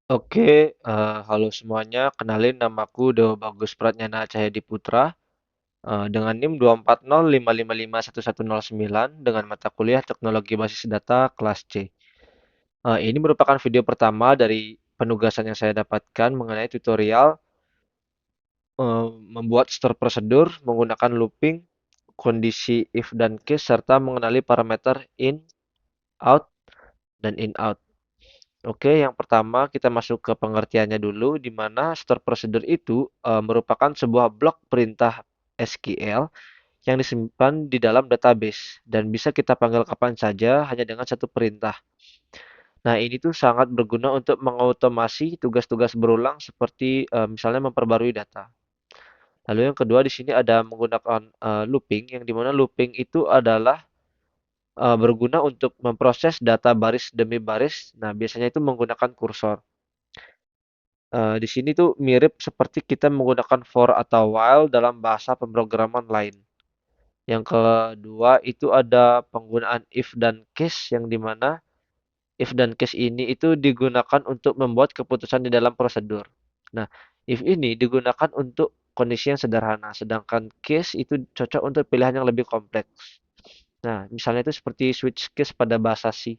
Oke, halo semuanya. Kenalin namaku Dewa Bagus Pratnyana Cahyadi Putra, dengan NIM 24055551109 dengan mata kuliah Teknologi Basis Data kelas C. Ini merupakan video pertama dari penugasan yang saya dapatkan mengenai tutorial membuat store prosedur menggunakan looping, kondisi if dan case, serta mengenali parameter in, out, dan in out. Oke, yang pertama kita masuk ke pengertiannya dulu, di mana store prosedur itu merupakan sebuah blok perintah SQL yang disimpan di dalam database dan bisa kita panggil kapan saja hanya dengan satu perintah. Nah, ini tuh sangat berguna untuk mengotomasi tugas-tugas berulang seperti misalnya memperbarui data. Lalu yang kedua di sini ada menggunakan looping, yang dimana looping itu adalah berguna untuk memproses data baris demi baris. Nah, biasanya itu menggunakan kursor. Di sini tuh mirip seperti kita menggunakan for atau while dalam bahasa pemrograman lain. Yang kedua itu ada penggunaan if dan case, yang dimana if dan case ini itu digunakan untuk membuat keputusan di dalam prosedur. Nah, if ini digunakan untuk kondisi yang sederhana, sedangkan case itu cocok untuk pilihan yang lebih kompleks. Nah, misalnya itu seperti switch case pada bahasa C.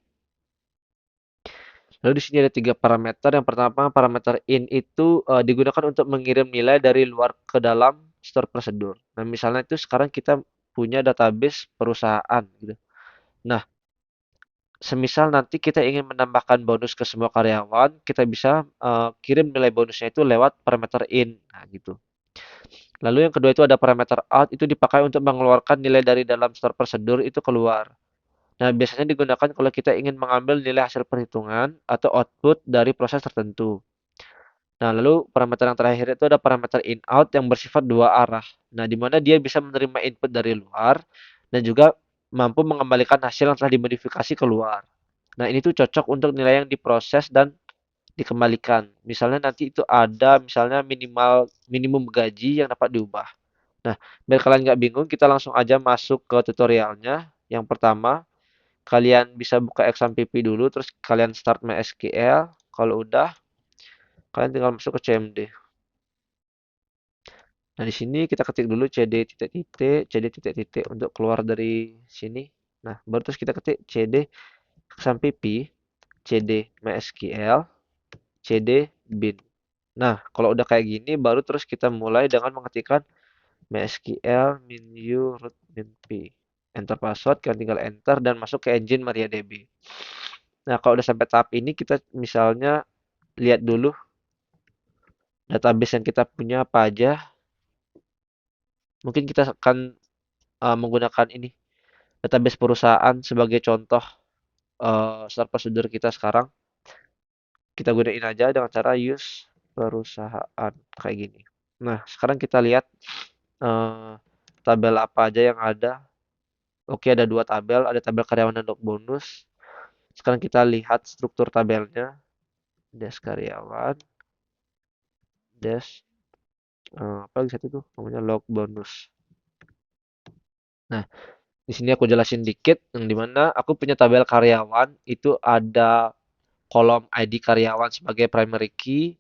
Lalu di sini ada tiga parameter. Yang pertama, parameter in itu digunakan untuk mengirim nilai dari luar ke dalam store prosedur. Nah, misalnya itu sekarang kita punya database perusahaan gitu. Nah, semisal nanti kita ingin menambahkan bonus ke semua karyawan, kita bisa kirim nilai bonusnya itu lewat parameter in. Nah, gitu. Lalu yang kedua itu ada parameter out, itu dipakai untuk mengeluarkan nilai dari dalam store prosedur itu keluar. Nah, biasanya digunakan kalau kita ingin mengambil nilai hasil perhitungan atau output dari proses tertentu. Nah, lalu parameter yang terakhir itu ada parameter in out yang bersifat dua arah. Nah, di mana dia bisa menerima input dari luar dan juga mampu mengembalikan hasil yang telah dimodifikasi keluar. Nah, ini tuh cocok untuk nilai yang diproses dan dikembalikan. Misalnya nanti itu ada misalnya minimum gaji yang dapat diubah. Nah, biar kalian nggak bingung, kita langsung aja masuk ke tutorialnya. Yang pertama, kalian bisa buka XAMPP dulu, terus kalian start MySQL. Kalau udah, kalian tinggal masuk ke CMD. Nah, di sini kita ketik dulu cd titik titik, cd titik titik untuk keluar dari sini. Nah, baru terus kita ketik cd sampai pi, cd mysql, cd bin. Nah, kalau udah kayak gini, baru terus kita mulai dengan mengetikkan mysql min u root min p. Enter password, kalian tinggal enter dan masuk ke engine MariaDB. Nah, kalau udah sampai tahap ini, kita misalnya lihat dulu database yang kita punya apa aja. Mungkin kita akan menggunakan ini database perusahaan sebagai contoh start prosedur kita sekarang. Kita gunain aja dengan cara use perusahaan kayak gini. Nah, sekarang kita lihat eh, tabel apa aja yang ada. Oke, ada dua tabel, ada tabel karyawan dan log bonus. Sekarang kita lihat struktur tabelnya. Desk karyawan, desk apa lagi satu tuh namanya log bonus. Nah, di sini aku jelasin dikit yang dimana aku punya tabel karyawan itu ada kolom ID karyawan sebagai primary key,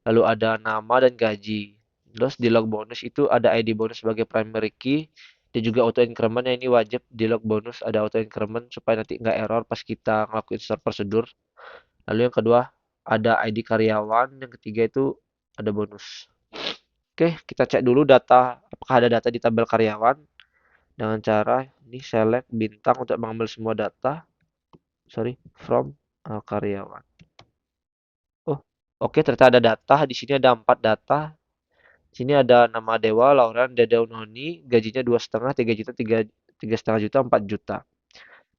lalu ada nama dan gaji. Terus di log bonus itu ada ID bonus sebagai primary key, dan juga auto increment. Yang ini wajib di log bonus ada auto increment supaya nanti nggak error pas kita ngelakuin start prosedur. Lalu yang kedua ada ID karyawan, yang ketiga itu ada bonus. Oke, kita cek dulu data, apakah ada data di tabel karyawan dengan cara ini select bintang untuk mengambil semua data, sorry, from karyawan. Oh, oke, ternyata ada data. Di sini ada 4 data. Sini ada nama Dewa, Lauren, Dedaunoni, gajinya 2,5, 3 juta, 3,5 juta, 4 juta.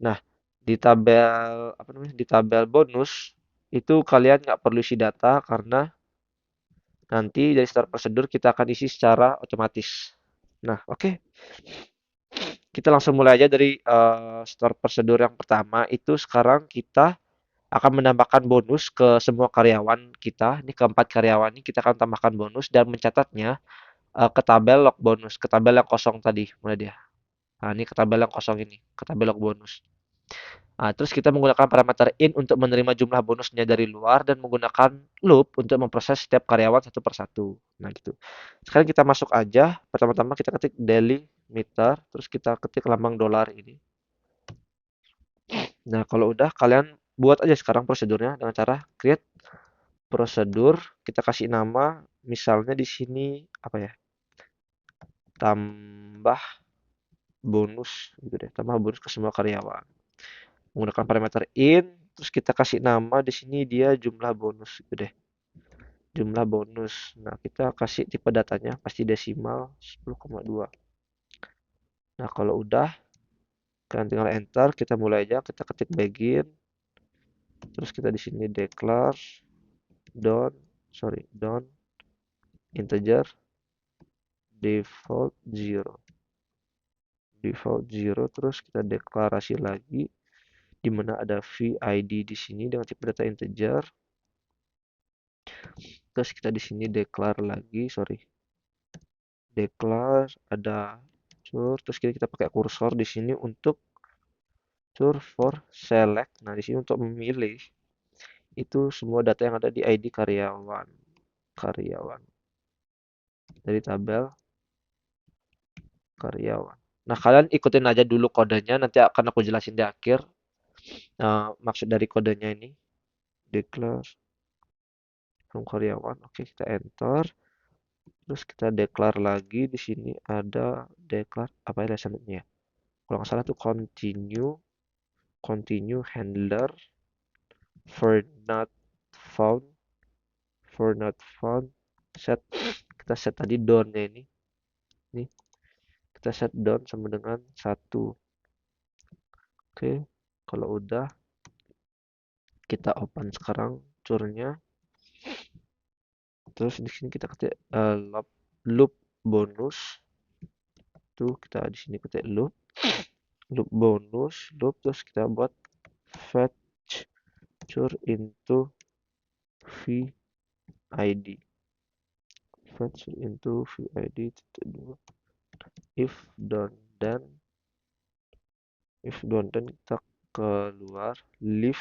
Nah, di tabel apa namanya? Di tabel bonus itu kalian nggak perlu isi data karena nanti dari start prosedur kita akan isi secara otomatis. Nah, oke. Kita langsung mulai aja dari start prosedur yang pertama. Itu sekarang kita akan menambahkan bonus ke semua karyawan kita. Ini keempat karyawan ini kita akan tambahkan bonus dan mencatatnya ke tabel log bonus, ke tabel yang kosong tadi, mulai dia. Nah, ini ke tabel yang kosong ini, ke tabel log bonus. Nah, terus kita menggunakan parameter in untuk menerima jumlah bonusnya dari luar dan menggunakan loop untuk memproses setiap karyawan satu persatu. Nah, gitu. Sekarang kita masuk aja. Pertama-tama kita ketik daily meter, terus kita ketik lambang dolar ini. Nah, kalau udah kalian buat aja sekarang prosedurnya dengan cara create prosedur, kita kasih nama, misalnya di sini apa ya? Tambah bonus gitu deh, tambah bonus ke semua karyawan. Menggunakan parameter in, terus kita kasih nama di sini dia jumlah bonus gitu deh. Jumlah bonus. Nah, kita kasih tipe datanya pasti desimal 10,2. Nah, kalau udah kalian tinggal enter, kita mulai aja, kita ketik begin, terus kita di sini declare don't integer default zero. Default zero, terus kita deklarasi lagi di mana ada VID di sini dengan tipe data integer. Terus kita di sini declare lagi, declare ada cur, terus kita pakai kursor di sini untuk cur for select. Nah, di sini untuk memilih itu semua data yang ada di ID karyawan dari tabel karyawan. Nah, kalian ikutin aja dulu kodenya, nanti akan aku jelasin di akhir. Maksud dari kodenya ini declare from karyawan. Oke, kita enter. Terus kita declare lagi di sini ada declare apa ya selanjutnya? Kalau nggak salah tuh continue handler for not found set, kita set tadi down-nya ini. Nih, kita set down sama dengan 1. Oke, kalau udah kita open sekarang curnya. Terus di sini kita ketik loop bonus. Tuh kita di sini ketik loop bonus, loop, terus kita buat fetch cur into VID. Fetch into VID titik 2. If done then kita keluar leave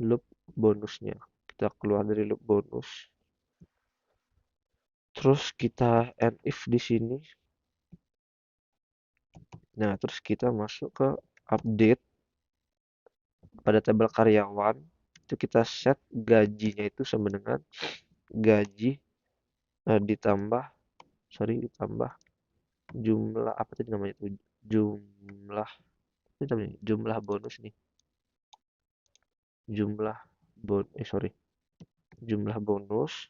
loop bonusnya. Kita keluar dari loop bonus. Terus kita end if di sini. Nah, terus kita masuk ke update pada tabel karyawan. Itu kita set gajinya itu sama dengan gaji ditambah ditambah jumlah apa tadi namanya itu jumlah jumlah bonus nih, jumlah jumlah bonus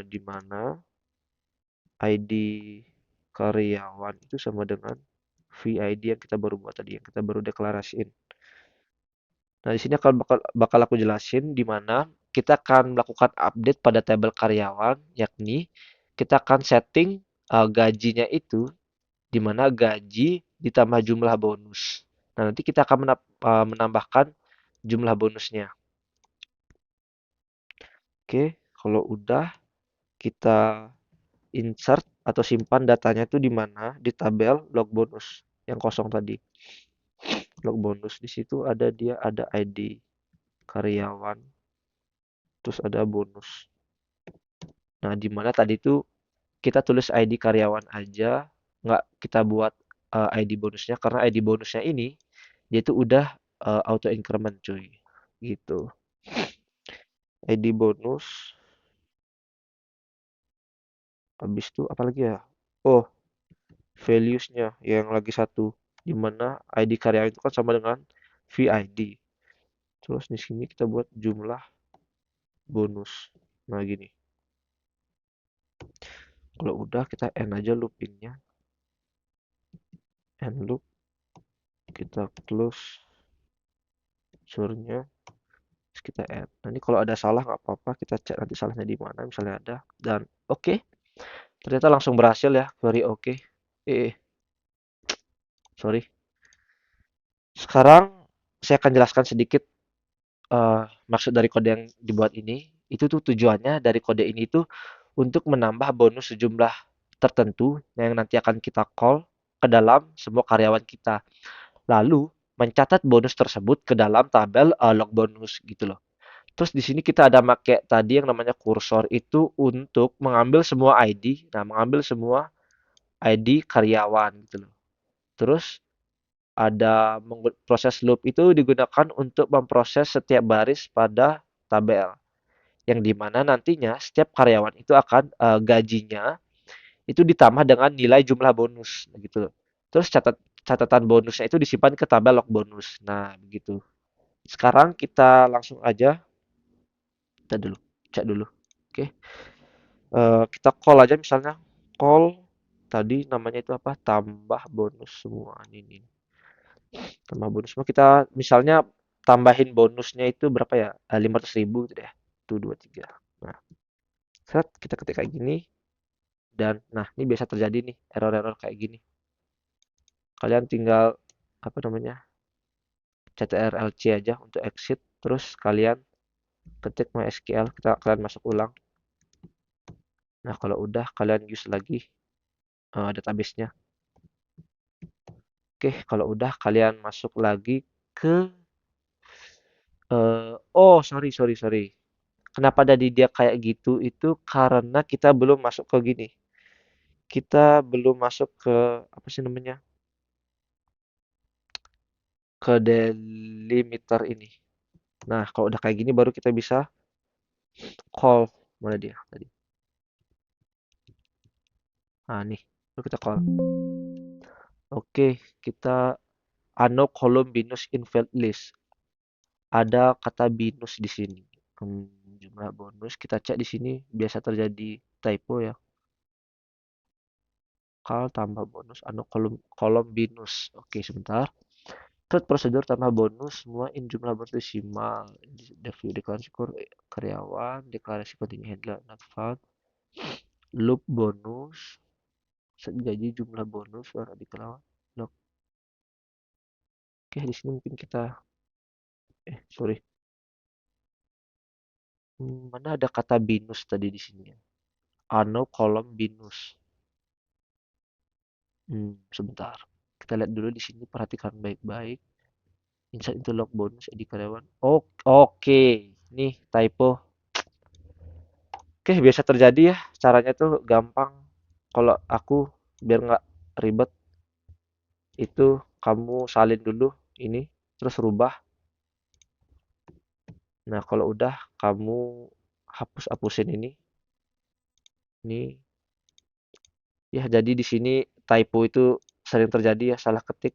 di mana ID karyawan itu sama dengan VID yang kita baru buat tadi, yang kita baru deklarasiin. Nah, di sini bakal aku jelasin di mana kita akan melakukan update pada tabel karyawan, yakni kita akan setting gajinya itu di mana gaji ditambah jumlah bonus. Nah, nanti kita akan menambahkan jumlah bonusnya. Oke, kalau udah kita insert atau simpan datanya itu di mana? Di tabel log bonus yang kosong tadi. Log bonus di situ ada ID karyawan, terus ada bonus. Nah, di mana tadi itu kita tulis ID karyawan aja, nggak kita buat ID bonusnya karena ID bonusnya ini dia itu udah auto increment cuy. Gitu. ID bonus habis itu apalagi ya? Oh, values-nya yang lagi satu di mana ID karyawan itu kan sama dengan VID. Terus di sini kita buat jumlah bonus. Nah, gini. Kalau udah kita end aja loopingnya. End loop. Kita close surnya. Terus kita add. Nanti kalau ada salah nggak apa-apa, kita cek nanti salahnya di mana, misalnya ada. Dan oke, ternyata langsung berhasil ya, very oke. Sorry. Sekarang saya akan jelaskan sedikit maksud dari kode yang dibuat ini. Itu tuh tujuannya dari kode ini tuh untuk menambah bonus sejumlah tertentu yang nanti akan kita call. ke dalam semua karyawan kita. Lalu mencatat bonus tersebut ke dalam tabel log bonus gitu loh. Terus di sini kita ada make tadi yang namanya kursor itu untuk mengambil semua ID, nah mengambil semua ID karyawan gitu loh. Terus ada proses loop itu digunakan untuk memproses setiap baris pada tabel, yang dimana nantinya setiap karyawan itu akan gajinya itu ditambah dengan nilai jumlah bonus gitu. Terus catatan bonusnya itu disimpan ke tabel log bonus. Nah, begitu. Sekarang kita langsung aja kita dulu cek dulu. Oke. Kita call aja misalnya call tadi namanya itu apa? Tambah bonus semua ini. Tambah bonus semua kita misalnya tambahin bonusnya itu berapa ya? 500.000 gitu deh. 1, 2, 3. Nah, set kita ketik kayak gini dan nah ini biasa terjadi nih error-error kayak gini. Kalian tinggal apa namanya? CTRL-C aja untuk exit terus kalian ketik MySQL kalian masuk ulang. Nah, kalau udah kalian use lagi database-nya. Oke, kalau udah kalian masuk lagi ke oh sorry sorry sorry. Kenapa tadi dia kayak gitu itu karena kita belum masuk ke gini. Kita belum masuk ke apa sih namanya? Ke delimiter ini. Nah, kalau udah kayak gini baru kita bisa call. Mana dia tadi? Nah, nih. Baru kita call. Oke, kita ano column binus invalid list. Ada kata binus di sini. Jumlah bonus kita cek di sini biasa terjadi typo ya. Kal tambah bonus ano kolom binus. Oke, sebentar. Thread prosedur tambah bonus semua in jumlah bonus desimal. Review deklarasi karyawan, deklarasi continue handler not found. Loop bonus, set gaji jumlah bonus baru dikelawan. Look. Oke, di sini mungkin kita sorry. Mana ada kata binus tadi di sini ya? Ano kolom binus. Sebentar. Kita lihat dulu di sini, perhatikan baik-baik. Insert into log bonus edi karyawan. Oh, oke. Nih typo. Oke, biasa terjadi ya. Caranya tuh gampang. Kalau aku biar nggak ribet, itu kamu salin dulu ini, terus rubah. Nah, kalau udah kamu hapus-hapusin ini. Ini ya jadi di sini typo itu sering terjadi ya, salah ketik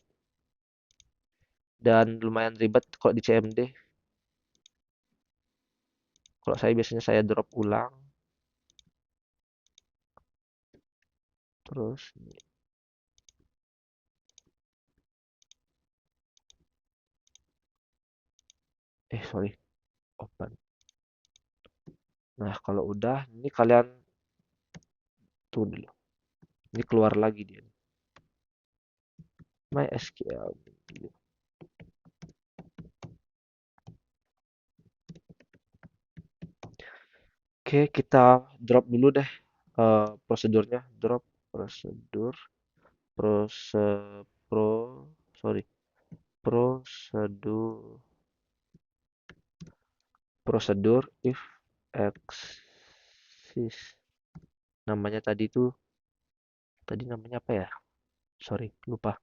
dan lumayan ribet kalau di CMD. Kalau saya biasanya saya drop ulang terus sorry, open. Nah, kalau udah ini kalian tunggu dulu. Ini keluar lagi dia. MySQL. Oke, kita drop dulu deh prosedurnya. Drop prosedur, prose pro, sorry, prosedur, prosedur if exist. Namanya tadi namanya apa ya? Sorry, lupa.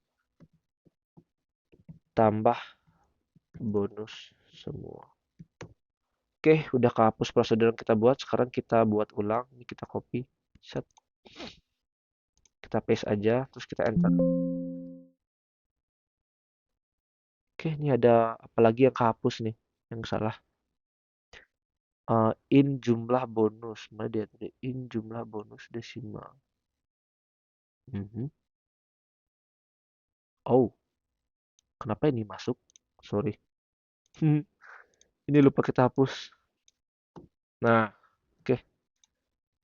Tambah bonus semua. Oke, udah kehapus prosedur yang kita buat. Sekarang kita buat ulang. Ini kita copy, set, kita paste aja, terus kita enter. Oke, ini ada apa lagi yang kehapus nih? Yang salah. In jumlah bonus. Mana dia tadi? In jumlah bonus desimal. Mhm. Oh, kenapa ini masuk? Sorry. Ini lupa kita hapus. Nah, oke.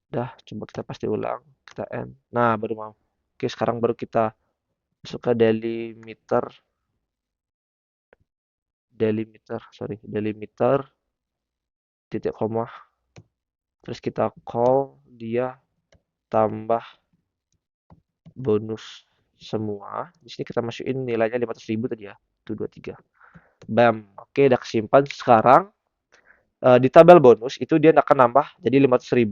Dah, coba kita pasti ulang. Kita end. Nah, baru mau. Oke, sekarang baru kita masuk ke delimiter. Sorry. Delimiter, titik koma. Terus kita call dia tambah bonus semua. Di sini kita masukin nilainya 500.000 tadi ya. 123. Bam. Oke, udah kesimpan. Sekarang di tabel bonus itu dia akan nambah jadi 500.000.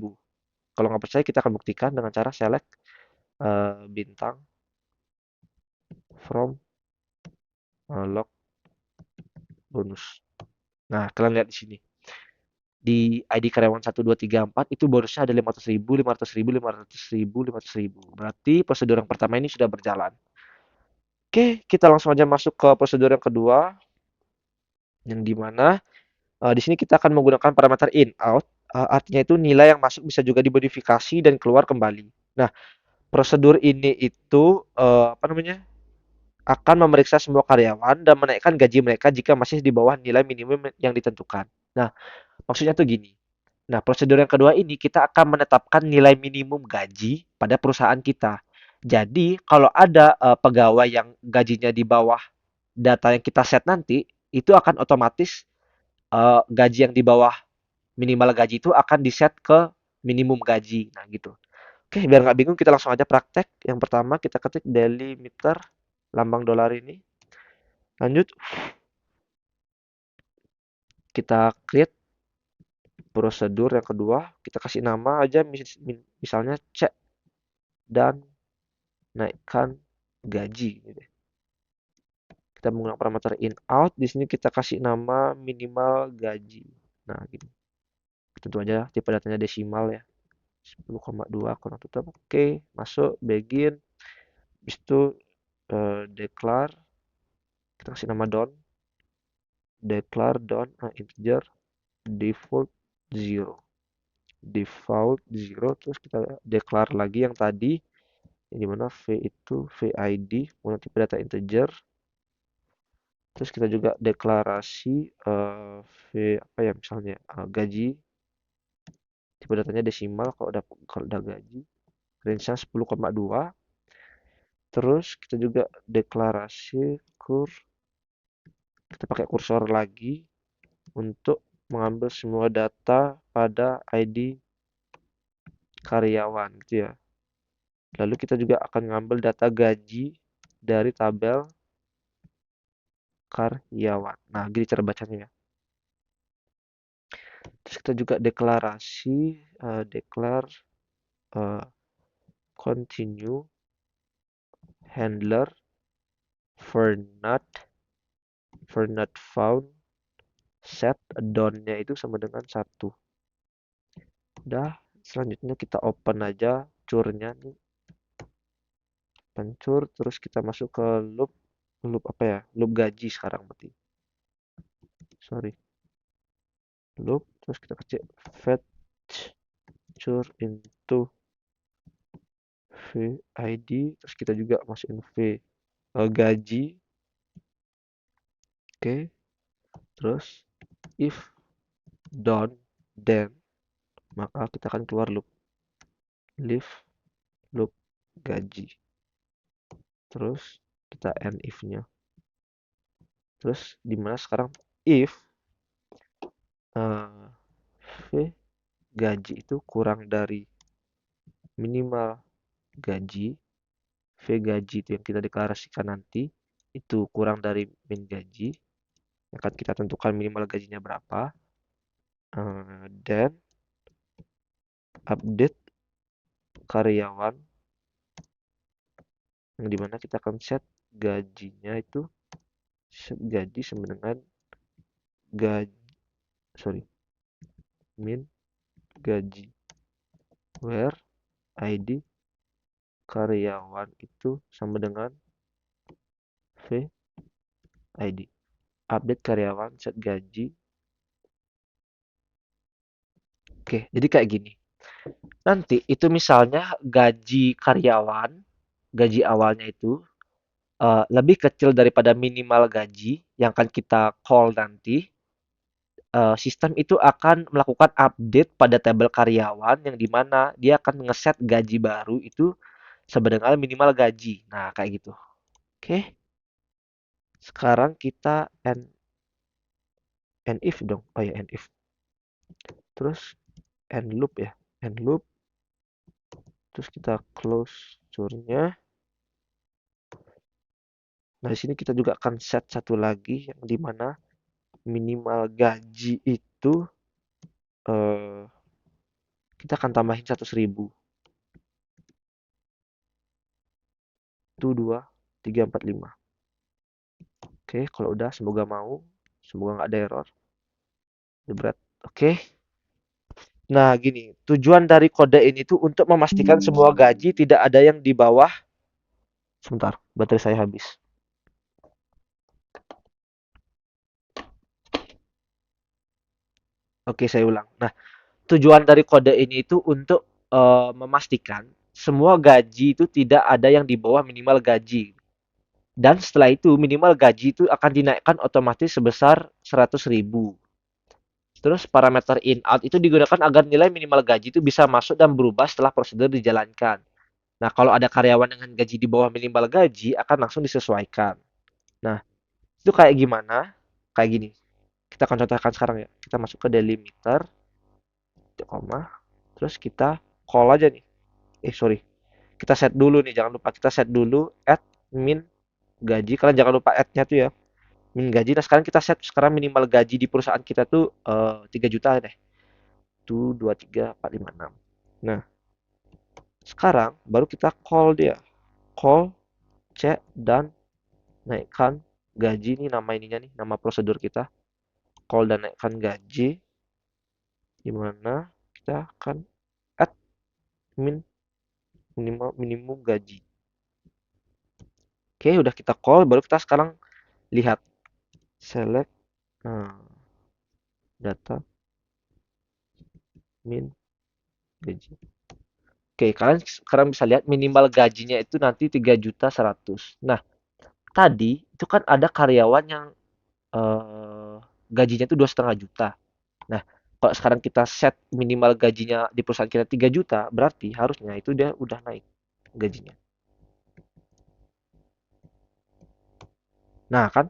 Kalau nggak percaya kita akan buktikan dengan cara select bintang from log bonus. Nah, kalian lihat di sini. Di ID karyawan 1, 2, 3, 4 itu bonusnya ada 500.000, 500.000, 500.000, 500.000. Berarti prosedur yang pertama ini sudah berjalan. Oke, kita langsung aja masuk ke prosedur yang kedua, yang dimana di sini kita akan menggunakan parameter in out. Artinya itu nilai yang masuk bisa juga dimodifikasi dan keluar kembali. Nah, prosedur ini itu apa namanya? Akan memeriksa semua karyawan dan menaikkan gaji mereka jika masih di bawah nilai minimum yang ditentukan. Nah, maksudnya tuh gini. Nah, prosedur yang kedua ini kita akan menetapkan nilai minimum gaji pada perusahaan kita. Jadi, kalau ada pegawai yang gajinya di bawah data yang kita set nanti, itu akan otomatis gaji yang di bawah minimal gaji itu akan di-set ke minimum gaji. Nah, gitu. Oke, biar nggak bingung, kita langsung aja praktek. Yang pertama, kita ketik delimiter, lambang dolar ini. Lanjut, kita create prosedur yang kedua. Kita kasih nama aja, misalnya cek dan naikkan gaji. Gitu. Kita menggunakan parameter in out. Di sini kita kasih nama minimal gaji. Nah, gitu. Tentu aja tipe datanya desimal ya. 10,2 kurang tutup. Oke, masuk begin. Habis itu declare, kita kasih nama don, declare don integer default 0, default 0. Terus kita declare lagi yang tadi, yang dimana v itu vid kemudian tipe data integer. Terus kita juga deklarasi v apa ya, misalnya gaji, tipe datanya desimal kalau udah gaji, range-nya 10,2. Terus kita juga deklarasi kita pakai kursor lagi untuk mengambil semua data pada ID karyawan gitu ya. Lalu kita juga akan mengambil data gaji dari tabel karyawan. Nah, gini cara bacanya ya. Terus kita juga deklarasi declare continue handler for not found set don-nya itu sama dengan 1. Udah, selanjutnya kita open aja curnya nih. Pencur, terus kita masuk ke loop. Loop apa ya? Loop gaji sekarang berarti. Sorry. Loop, terus kita ketik fetch cur into vid, terus kita juga masukin gaji. Oke, terus if done then, maka kita akan keluar loop loop gaji. Terus kita end if-nya. Terus dimana sekarang if v gaji itu kurang dari minimal gaji, v gaji itu yang kita deklarasikan nanti itu kurang dari min gaji, akan kita tentukan minimal gajinya berapa, dan update karyawan, yang dimana kita akan set gajinya itu gaji sama dengan min gaji, where ID karyawan itu sama dengan vid, update karyawan set gaji. Oke, jadi kayak gini. Nanti itu misalnya gaji karyawan, gaji awalnya itu lebih kecil daripada minimal gaji yang akan kita call nanti. Sistem itu akan melakukan update pada tabel karyawan yang dimana dia akan ngeset gaji baru itu sama dengan minimal gaji. Nah, kayak gitu. Oke. Sekarang kita end if dong. Oh ya, end if. Terus end loop ya. End loop. Terus kita close curnya. Nah, di sini kita juga akan set satu lagi yang dimana minimal gaji itu eh, kita akan tambahin 100.000. Itu 2, 3, 4, 5. Oke, kalau udah semoga mau. Semoga nggak ada error. Jebret. Oke. Nah, gini, tujuan dari kode ini tuh untuk memastikan semua gaji tidak ada yang di bawah. Sebentar, baterai saya habis. Oke, saya ulang. Nah, tujuan dari kode ini itu untuk memastikan semua gaji itu tidak ada yang di bawah minimal gaji. Dan setelah itu minimal gaji itu akan dinaikkan otomatis sebesar 100.000. Terus parameter in out itu digunakan agar nilai minimal gaji itu bisa masuk dan berubah setelah prosedur dijalankan. Nah, kalau ada karyawan dengan gaji di bawah minimal gaji akan langsung disesuaikan. Nah, itu kayak gimana? Kayak gini. Kita akan contohkan sekarang ya. Kita masuk ke delimiter, koma, terus kita call aja nih. Sorry. Kita set dulu nih, jangan lupa kita set dulu add min gaji. Kalian jangan lupa add-nya tuh ya. Min gaji. Nah, sekarang kita set sekarang minimal gaji di perusahaan kita tuh 3 juta deh. Tuh 2, 3, 4, 5, 6. Nah, sekarang baru kita call dia. Call, cek, dan naikkan gaji nih nama ininya nih, nama prosedur kita. Call dan naikkan gaji. Dimana kita akan add min minimum gaji. Oke, udah kita call, baru kita sekarang lihat select data min gaji. Oke, kalian sekarang bisa lihat minimal gajinya itu nanti 3.100.000. Nah, tadi itu kan ada karyawan yang eh, gajinya itu 2,5 juta. Nah, kalau sekarang kita set minimal gajinya di perusahaan kita 3 juta, berarti harusnya itu dia udah naik gajinya. Nah, kan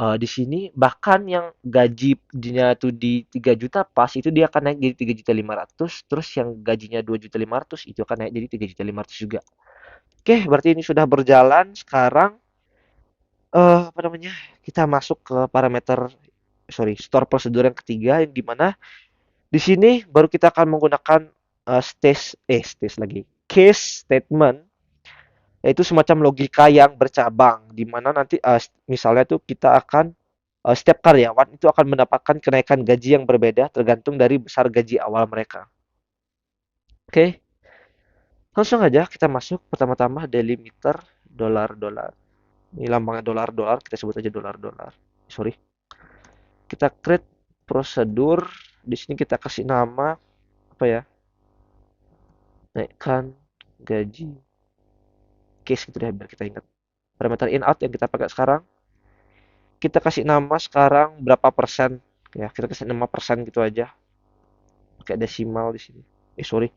di sini bahkan yang gajinya tuh di 3 juta pas itu dia akan naik jadi 3.500.000, terus yang gajinya 2.500.000 itu akan naik jadi 3.500.000 juga. Oke, berarti ini sudah berjalan. Sekarang apa namanya? Kita masuk ke parameter store prosedur yang ketiga yang dimana di sini baru kita akan menggunakan stage lagi. Case statement yaitu semacam logika yang bercabang di mana nanti misalnya tuh kita akan setiap karyawan itu akan mendapatkan kenaikan gaji yang berbeda tergantung dari besar gaji awal mereka. Oke, langsung aja kita masuk pertama-tama delimiter dolar-dolar. Ini lambangnya dolar-dolar, kita sebut aja dolar-dolar. Sorry. Kita create prosedur. Di sini kita kasih nama apa ya? Naikkan gaji case gitu deh biar kita ingat. Parameter in out yang kita pakai sekarang, kita kasih nama sekarang berapa persen. Ya, kita kasih 5% gitu aja. Pakai desimal di sini. Sorry,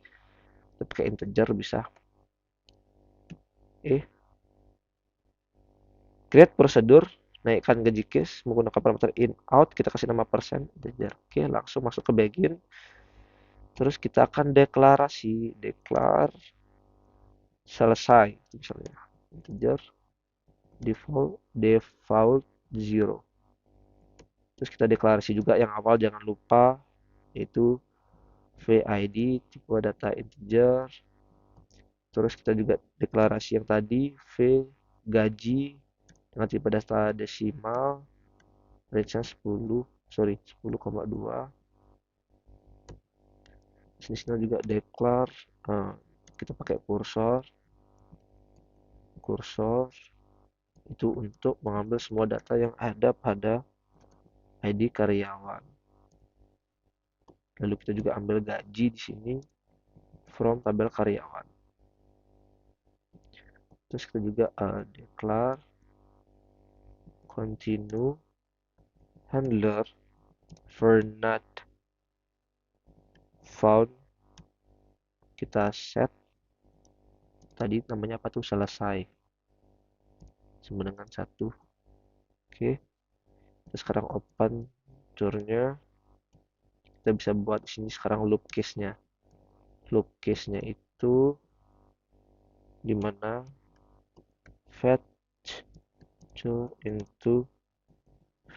kita pakai integer bisa. Create prosedur, naikkan gaji case menggunakan parameter in out, kita kasih nama persen integer. Oke, langsung masuk ke begin. Terus kita akan deklarasi, selesai misalnya. Integer default 0. Terus kita deklarasi juga yang awal jangan lupa yaitu VID tipe data integer. Terus kita juga deklarasi yang tadi V gaji dengan tipe data desimal range 10, sorry 10,2. Sini juga declare kita pakai kursor itu untuk mengambil semua data yang ada pada ID karyawan. Lalu kita juga ambil gaji di sini from tabel karyawan. Terus kita juga declare continue handler for not found, kita set tadi namanya apa tuh selesai sama dengan 1. Oke, terus sekarang open tournya, kita bisa buat di sini sekarang loop case-nya itu dimana fetch into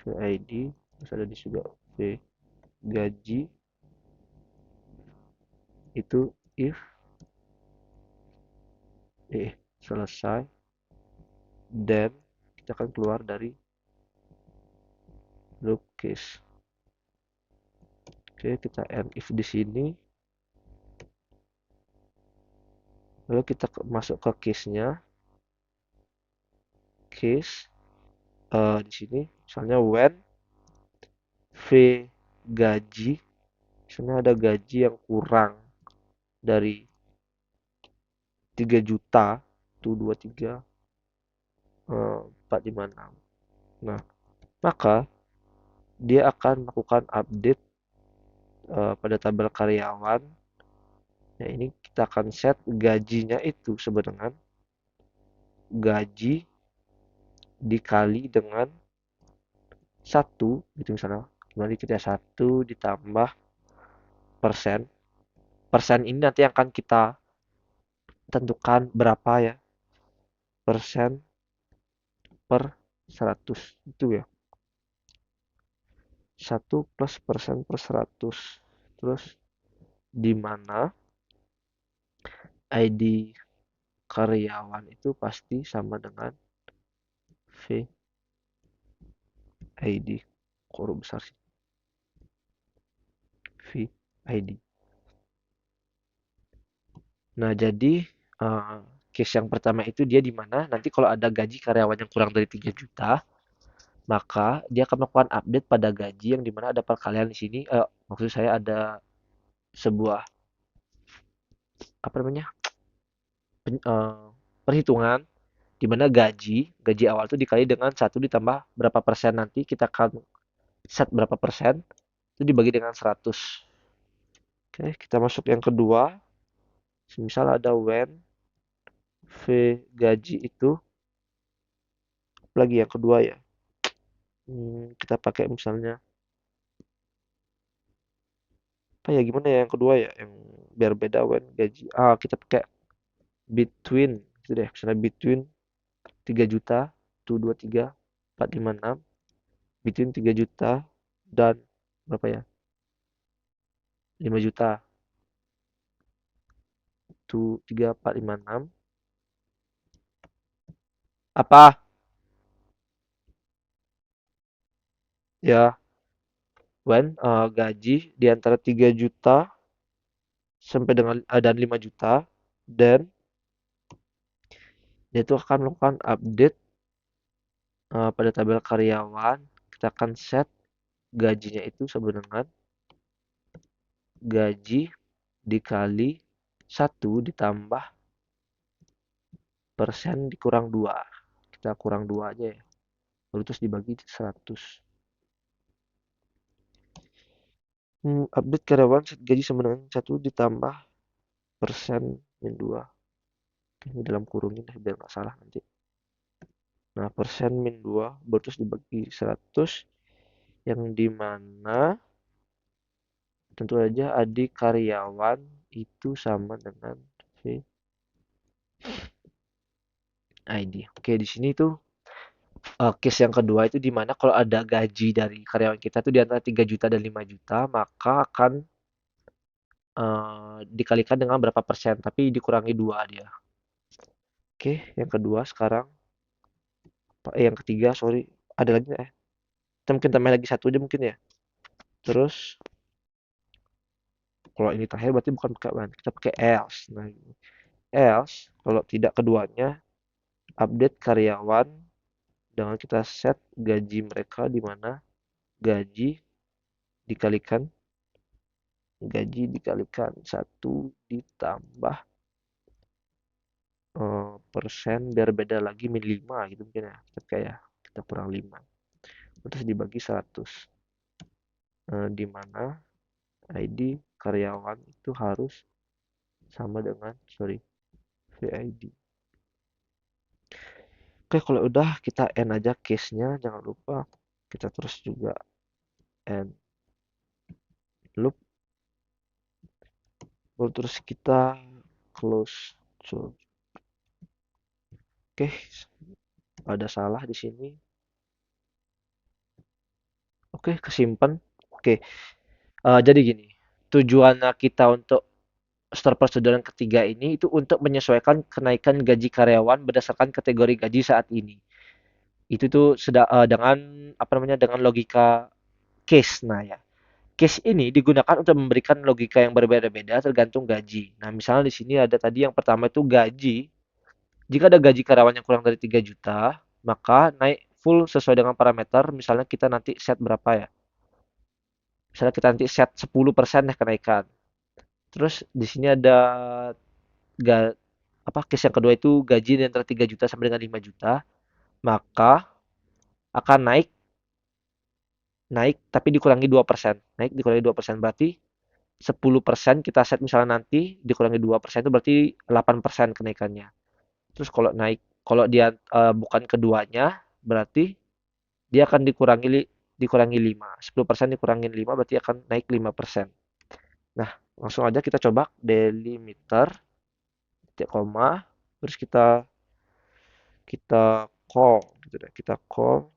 VID, terus ada di juga V gaji, itu if selesai, then kita akan keluar dari loop case. Oke, kita end if di sini, lalu kita masuk ke case-nya. Case di sini misalnya when V gaji, misalnya ada gaji yang kurang dari 3 juta, itu 23 456. Nah, maka dia akan melakukan update pada tabel karyawan. Nah, ini kita akan set gajinya itu sebenarnya gaji dikali dengan 1 gitu misalnya. Kembali kita 1 ditambah persen. Persen ini nanti akan kita tentukan berapa ya persen per 100 itu ya. 1 plus persen per 100. Terus di mana ID karyawan itu pasti sama dengan VID. Huruf besar sih. VID. Nah, jadi case yang pertama itu dia di mana nanti kalau ada gaji karyawan yang kurang dari 3 juta, maka dia akan melakukan update pada gaji yang di mana ada perkalian di sini. Maksud saya ada sebuah apa namanya perhitungan di mana gaji awal itu dikali dengan 1 ditambah berapa persen nanti kita akan set berapa persen itu dibagi dengan 100. Oke, kita masuk yang kedua. Misal ada when V gaji itu lagi yang kedua ya. Kita pakai misalnya apa ya gimana ya yang kedua ya yang biar beda when gaji. Kita pakai between gitu deh. Misalnya between 3 juta tuh 23 456 between 3 juta dan berapa ya 5 juta tuh 3456 apa ya when gaji di antara 3 juta sampai dengan dan 5 juta dan dia itu akan melakukan update pada tabel karyawan. Kita akan set gajinya itu sama dengan gaji dikali 1 ditambah persen dikurang 2. Kita kurang 2 aja ya. Lalu terus dibagi 100. Update karyawan set gaji sama dengan 1 ditambah persen min 2. Ini dalam kurungin biar nggak salah nanti. Nah, persen min 2 baru terus dibagi 100 yang dimana tentu saja adik karyawan itu sama dengan VID. Oke, di sini tuh case yang kedua itu di mana kalau ada gaji dari karyawan kita tuh di antara 3 juta dan 5 juta, maka akan dikalikan dengan berapa persen, tapi dikurangi 2 dia. Oke, yang kedua sekarang, yang ketiga, sorry, ada lagi nggak ya? Kita mungkin tambah lagi satu aja mungkin ya. Terus, kalau ini terakhir berarti bukan pakai when, kita pakai else. Nah, else, kalau tidak keduanya, update karyawan dengan kita set gaji mereka di mana gaji dikalikan gaji dikalikan 1 ditambah persen biar beda lagi min 5 gitu mungkin ya. Kita kurang 5. Terus dibagi 100. Di mana ID karyawan itu harus sama dengan VID. Oke, kalau udah kita end aja case-nya, jangan lupa kita terus juga end loop. Lalu terus kita close. Oke, Apa ada salah di sini? Oke, kesimpan. Oke, jadi gini. Tujuannya kita untuk store prosedur yang ketiga ini itu untuk menyesuaikan kenaikan gaji karyawan berdasarkan kategori gaji saat ini. Itu tuh sudah dengan apa namanya dengan logika case. Nah ya, case ini digunakan untuk memberikan logika yang berbeda-beda tergantung gaji. Nah, misalnya di sini ada tadi yang pertama itu gaji. Jika ada gaji karyawan yang kurang dari 3 juta, maka naik full sesuai dengan parameter. Misalnya kita nanti set berapa ya? Misalnya kita nanti set 10% deh kenaikan. Terus di sini ada ga, apa case yang kedua itu gaji di antara 3 juta sampai dengan 5 juta, maka akan naik naik tapi dikurangi 2%. Naik dikurangi 2% berarti 10% kita set misalnya nanti dikurangi 2% itu berarti 8% kenaikannya. Terus kalau dia bukan keduanya berarti dia akan dikurangi 5. 10% dikurangin 5 berarti akan naik 5%. Nah, langsung aja kita coba delimiter titik koma terus kita kita call gitu deh. Kita call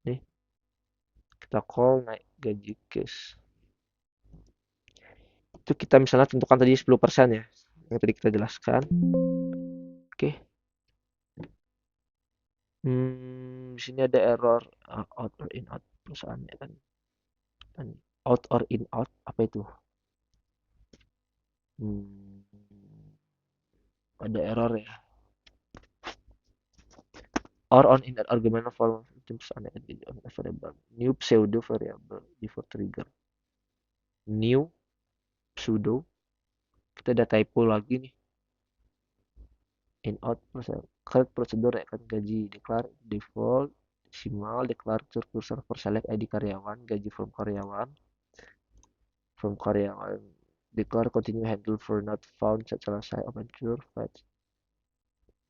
nih, kita call naik gaji cash. Itu kita misalnya tentukan tadi 10% ya. Yang tadi kita jelaskan. Oke. Di sini ada error out or in out perusahaannya kan. Out or in out apa itu? Hmm, ada error ya. Or on in that argument form terms on variable. New pseudo variable before trigger. New pseudo. Kita ada typo lagi nih. In out correct procedure ya kan gaji declare default decimal declare cursor for select ID karyawan gaji from karyawan declare continue handle for not found set selesai open sure fetch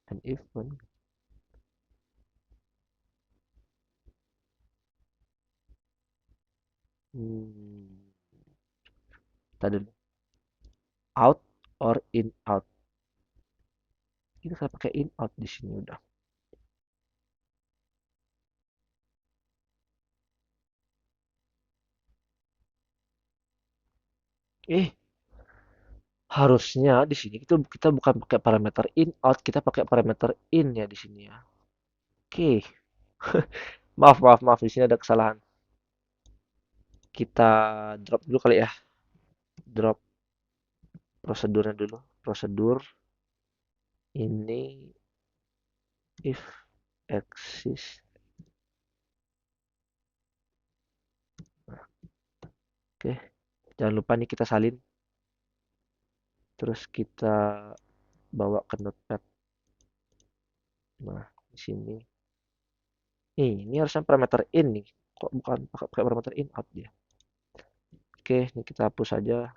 and if when hmm, tadi out or in out kita saya pakai in out di sini udah. eh Harusnya di sini kita bukan pakai parameter in out, kita pakai parameter in ya di sini ya. Oke, maaf maaf maaf di sini ada kesalahan. Kita drop dulu kali ya. Drop prosedurnya dulu. Prosedur ini if exist. Nah, oke, jangan lupa nih kita salin. Terus kita bawa ke notepad. Nah, di sini. Ini harusnya parameter in nih. Kok bukan pakai parameter in out dia? Oke, ini kita hapus aja.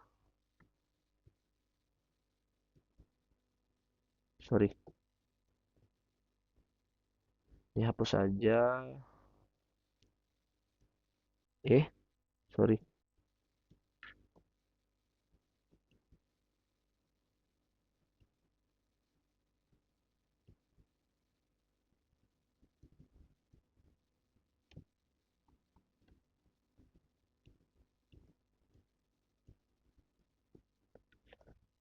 Sorry. Ini hapus saja. Sorry.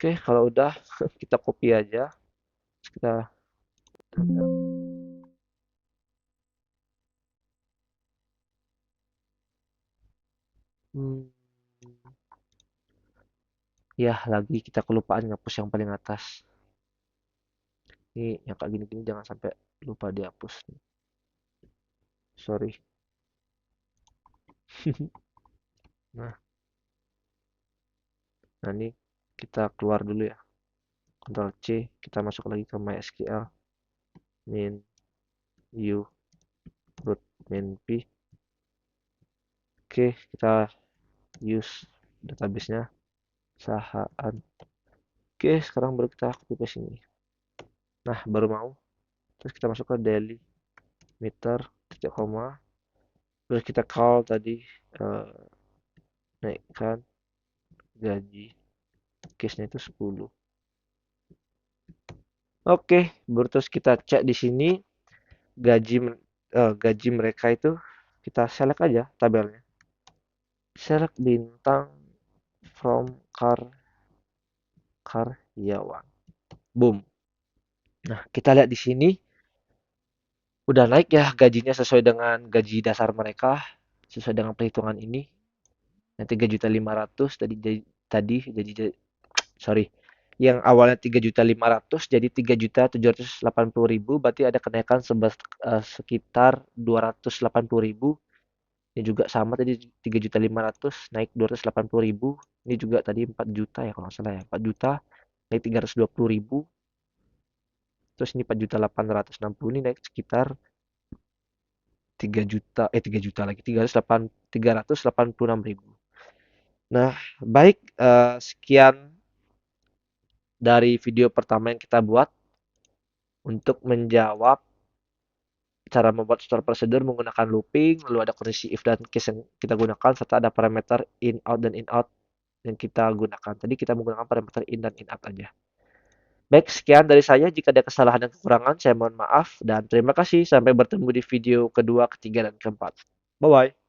Oke, kalau udah kita copy aja. Terus kita hmm, ya lagi kita kelupaan ngapus yang paling atas. Ini yang kayak gini-gini jangan sampai lupa dihapus. Sorry. Nah, nah ini kita keluar dulu ya. Ctrl C, kita masuk lagi ke MySQL. Min U root min P. Oke, kita use database-nya Sahaan. Oke, sekarang baru kita copy paste ini. Nah, baru mau. Terus kita masuk ke daily meter titik koma. Terus kita call tadi eh, naikkan gaji case-nya itu 10. Oke, terus kita cek di sini gaji gaji mereka itu kita select aja tabelnya. Select bintang from karyawan. Boom. Nah, kita lihat di sini udah naik ya gajinya sesuai dengan gaji dasar mereka, sesuai dengan perhitungan ini. Yang 3.500.000 tadi jadi sorry. Yang awalnya 3.500.000 jadi 3.780.000, berarti ada kenaikan sekitar 280.000. Ini juga sama tadi 3.500.000 naik 280.000. Ini juga tadi 4 juta ya kalau nggak salah ya. 4 juta naik 320.000. Terus ini 4.860 ini naik sekitar 3 juta 3 juta lagi 386.000. Nah, baik, sekian dari video pertama yang kita buat untuk menjawab cara membuat store prosedur menggunakan looping, lalu ada kondisi if dan case yang kita gunakan, serta ada parameter in out dan in out yang kita gunakan. Tadi kita menggunakan parameter in dan in out aja. Baik, sekian dari saya. Jika ada kesalahan dan kekurangan, saya mohon maaf dan terima kasih. Sampai bertemu di video kedua, ketiga, dan keempat. Bye bye.